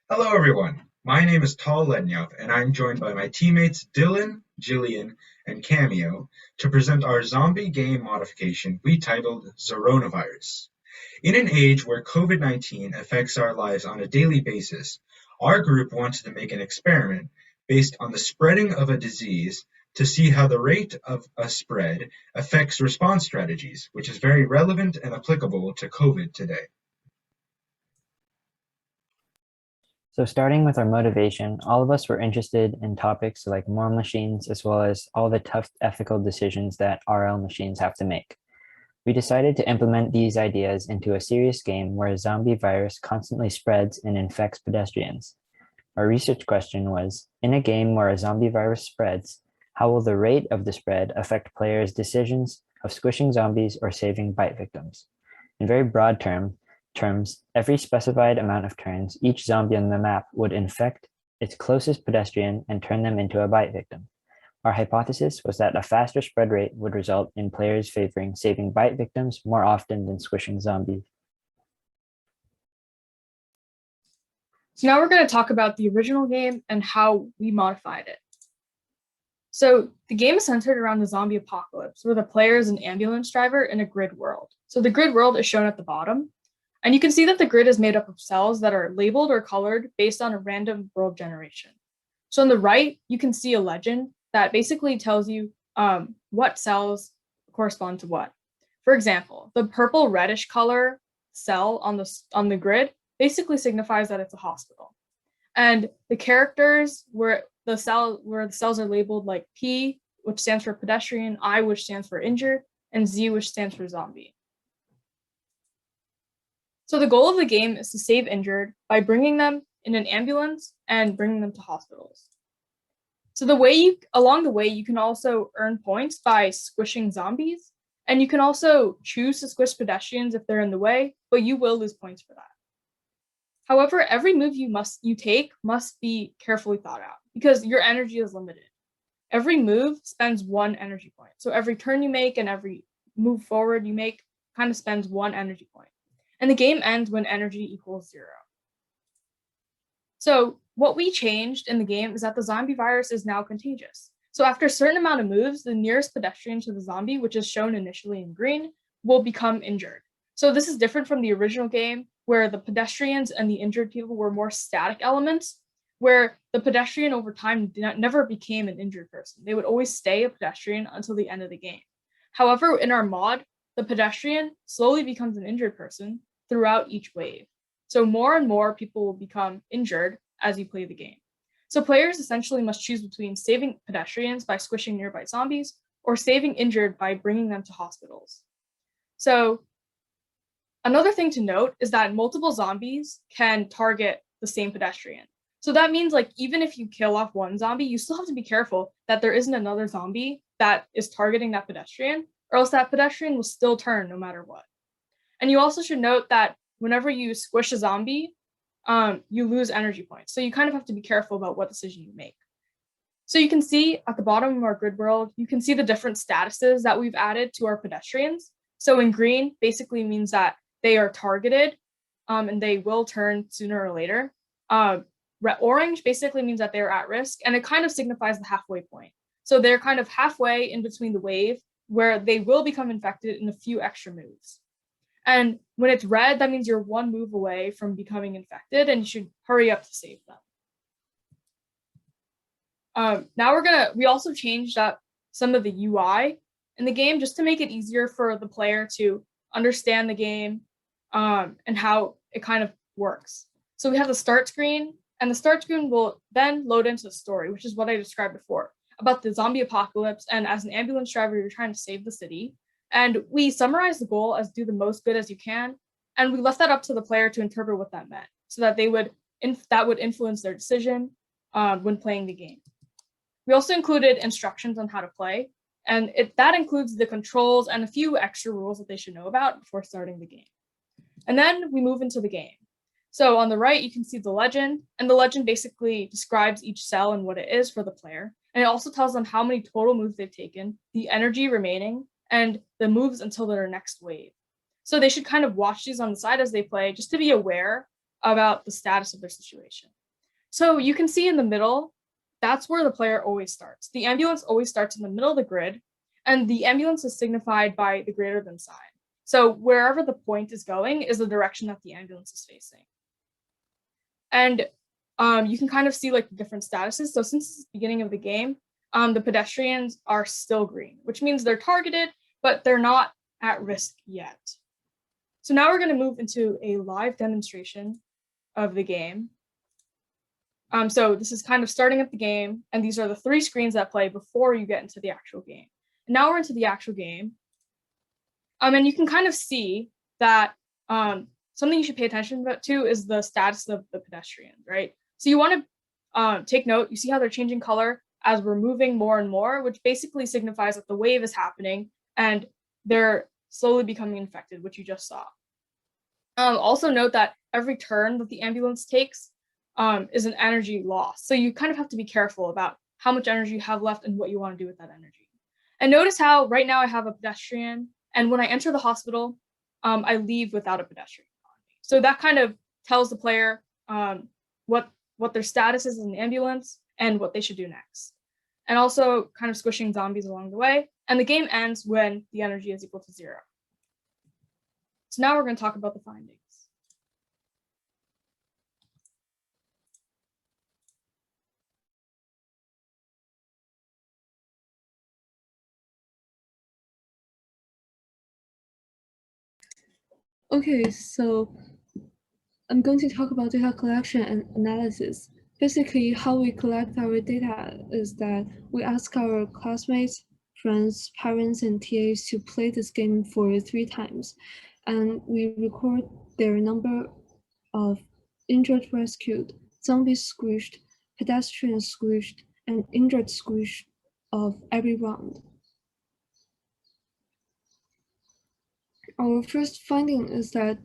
Hello everyone, my name is Tal Ledeniov and I'm joined by my teammates Dylan, Jillian, and Cameo to present our zombie game modification we titled Zoronavirus. In an age where COVID-19 affects our lives on a daily basis, our group wanted to make an experiment based on the spreading of a disease to see how the rate of a spread affects response strategies, which is very relevant and applicable to COVID today. So starting with our motivation, all of us were interested in topics like more machines, as well as all the tough ethical decisions that RL machines have to make. We decided to implement these ideas into a serious game where a zombie virus constantly spreads and infects pedestrians. Our research question was, in a game where a zombie virus spreads, how will the rate of the spread affect players' decisions of squishing zombies or saving bite victims? In very broad terms, every specified amount of turns, each zombie on the map would infect its closest pedestrian and turn them into a bite victim. Our hypothesis was that a faster spread rate would result in players favoring saving bite victims more often than squishing zombies. So now we're going to talk about the original game and how we modified it. So the game is centered around the zombie apocalypse, where the player is an ambulance driver in a grid world. So the grid world is shown at the bottom, and you can see that the grid is made up of cells that are labeled or colored based on a random world generation. So on the right, you can see a legend that basically tells you what cells correspond to what. For example, the purple reddish color cell on the grid basically signifies that it's a hospital. And the characters where the cells are labeled like P, which stands for pedestrian, I, which stands for injured, and Z, which stands for zombie. So the goal of the game is to save injured by bringing them in an ambulance and bringing them to hospitals. So along the way, you can also earn points by squishing zombies, and you can also choose to squish pedestrians if they're in the way, but you will lose points for that. However, every move you take must be carefully thought out because your energy is limited. Every move spends 1 energy point. So every turn you make and every move forward you make kind of spends 1 energy point. And the game ends when energy equals 0. So what we changed in the game is that the zombie virus is now contagious. So after a certain amount of moves, the nearest pedestrian to the zombie, which is shown initially in green, will become injured. So this is different from the original game where the pedestrians and the injured people were more static elements, where the pedestrian over time never became an injured person. They would always stay a pedestrian until the end of the game. However, in our mod, the pedestrian slowly becomes an injured person throughout each wave. So more and more people will become injured as you play the game. So players essentially must choose between saving pedestrians by squishing nearby zombies or saving injured by bringing them to hospitals. So another thing to note is that multiple zombies can target the same pedestrian. So that means like even if you kill off one zombie, you still have to be careful that there isn't another zombie that is targeting that pedestrian, or else that pedestrian will still turn no matter what. And you also should note that whenever you squish a zombie, you lose energy points. So you kind of have to be careful about what decision you make. So you can see at the bottom of our grid world, you can see the different statuses that we've added to our pedestrians. So in green basically means that they are targeted and they will turn sooner or later. Orange basically means that they're at risk, and it kind of signifies the halfway point. So they're kind of halfway in between the wave where they will become infected in a few extra moves. And when it's red, that means you're 1 move away from becoming infected and you should hurry up to save them. We also changed up some of the UI in the game just to make it easier for the player to understand the game and how it kind of works. So we have the start screen, and the start screen will then load into the story, which is what I described before, about the zombie apocalypse, and as an ambulance driver, you're trying to save the city. And we summarize the goal as do the most good as you can, and we left that up to the player to interpret what that meant, so that that would influence their decision when playing the game. We also included instructions on how to play, and that includes the controls and a few extra rules that they should know about before starting the game. And then we move into the game. So on the right, you can see the legend, and the legend basically describes each cell and what it is for the player. And it also tells them how many total moves they've taken, the energy remaining, and the moves until their next wave. So they should kind of watch these on the side as they play, just to be aware about the status of their situation. So you can see in the middle, that's where the player always starts. The ambulance always starts in the middle of the grid, and the ambulance is signified by the greater than sign. So wherever the point is going is the direction that the ambulance is facing. And you can kind of see like the different statuses. So since it's the beginning of the game, the pedestrians are still green, which means they're targeted, but they're not at risk yet. So now we're going to move into a live demonstration of the game. So this is kind of starting up the game, and these are the 3 screens that play before you get into the actual game. And now we're into the actual game. And you can kind of see that something you should pay attention to is the status of the pedestrians, right? So you want to take note, you see how they're changing color as we're moving more and more, which basically signifies that the wave is happening and they're slowly becoming infected, which you just saw. Also note that every turn that the ambulance takes is an energy loss. So you kind of have to be careful about how much energy you have left and what you want to do with that energy. And notice how right now I have a pedestrian, and when I enter the hospital, I leave without a pedestrian on me. So that kind of tells the player what their status is in the ambulance and what they should do next. And also kind of squishing zombies along the way. And the game ends when the energy is equal to 0. So now we're going to talk about the findings. Okay, so I'm going to talk about data collection and analysis. Basically, how we collect our data is that we ask our classmates, friends, parents, and TAs to play this game for 3 times, and we record their number of injured rescued, zombies squished, pedestrians squished, and injured squished of every round. Our first finding is that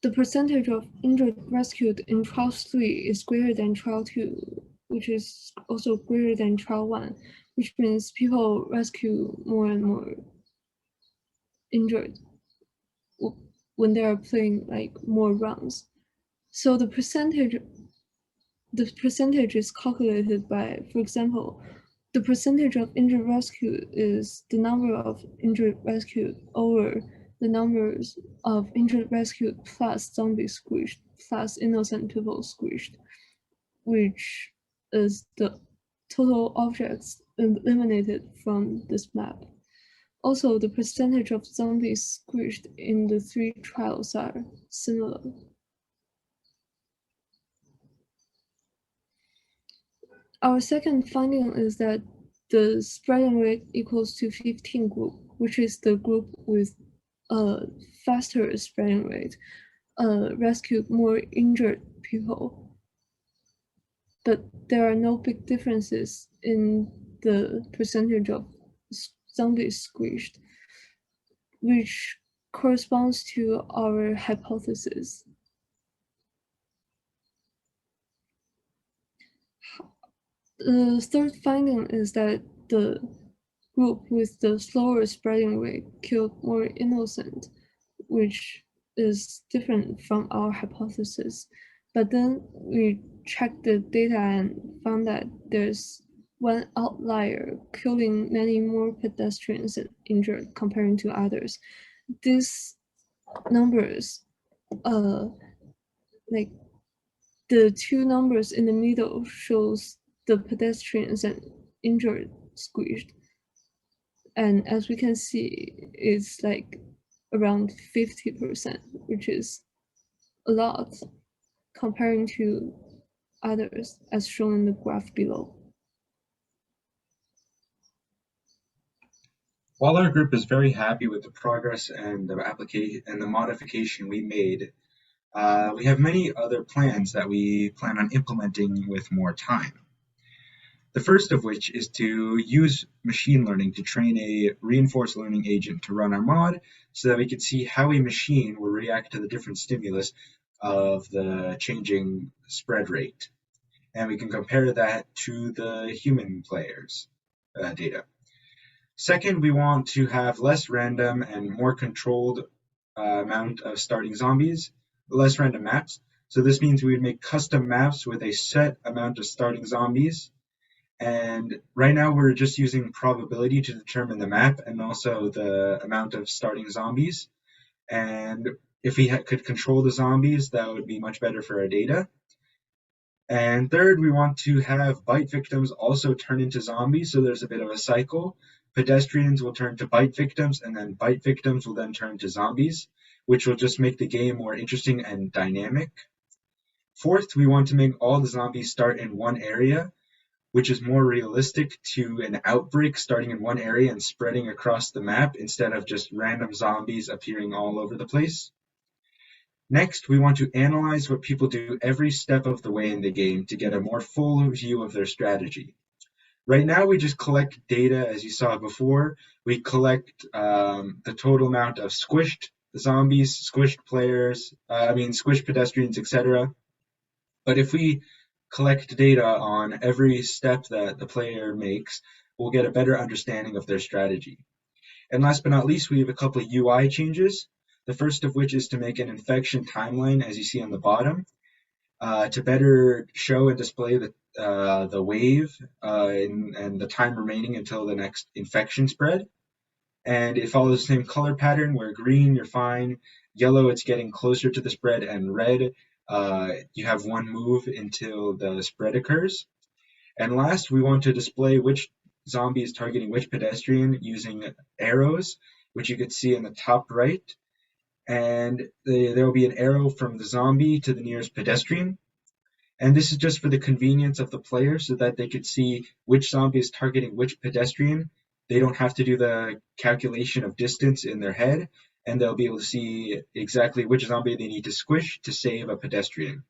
the percentage of injured rescued in trial 3 is greater than trial 2, which is also greater than trial 1, which means people rescue more and more injured when they are playing like more rounds. So the percentage is calculated by, for example, the percentage of injured rescued is the number of injured rescued over the numbers of injured rescued plus zombies squished plus innocent people squished, which is the total objects eliminated from this map. Also, the percentage of zombies squished in the 3 trials are similar. Our second finding is that the spreading rate equals to 15 group, which is the group with a faster spreading rate, rescued more injured people. But there are no big differences in the percentage of zombies squished, which corresponds to our hypothesis. The third finding is that the group with the slower spreading rate killed more innocent, which is different from our hypothesis. But then we checked the data and found that there's one outlier killing many more pedestrians and injured comparing to others. These numbers, like the 2 numbers in the middle shows the pedestrians and injured squished. And as we can see, it's like around 50%, which is a lot comparing to others as shown in the graph below. While our group is very happy with the progress and the application and the modification we made, we have many other plans that we plan on implementing with more time. The first of which is to use machine learning to train a reinforced learning agent to run our mod so that we can see how a machine will react to the different stimulus of the changing spread rate. And we can compare that to the human players' data. Second, we want to have less random and more controlled amount of starting zombies, less random maps, So this means we would make custom maps with a set amount of starting zombies. And right now we're just using probability to determine the map and also the amount of starting zombies. And if we could control the zombies, that would be much better for our data. And third, we want to have bite victims also turn into zombies, so there's a bit of a cycle. Pedestrians will turn to bite victims, and then bite victims will then turn to zombies, which will just make the game more interesting and dynamic. Fourth, we want to make all the zombies start in one area, which is more realistic to an outbreak starting in one area and spreading across the map instead of just random zombies appearing all over the place. Next, we want to analyze what people do every step of the way in the game to get a more full view of their strategy. Right now, we just collect data, as you saw before. We collect the total amount of squished zombies, squished players, squished pedestrians, etc. But if we collect data on every step that the player makes, we'll get a better understanding of their strategy. And last but not least, we have a couple of UI changes. The first of which is to make an infection timeline, as you see on the bottom, to better show and display the wave and the time remaining until the next infection spread. And it follows the same color pattern, where green, you're fine, yellow, it's getting closer to the spread, and red, you have one move until the spread occurs. And last, we want to display which zombie is targeting which pedestrian using arrows, which you could see in the top right. And there will be an arrow from the zombie to the nearest pedestrian. And this is just for the convenience of the player so that they could see which zombie is targeting which pedestrian. They don't have to do the calculation of distance in their head, and they'll be able to see exactly which zombie they need to squish to save a pedestrian.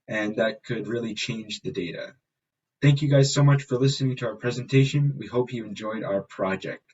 And that could really change the data. Thank you guys so much for listening to our presentation. We hope you enjoyed our project.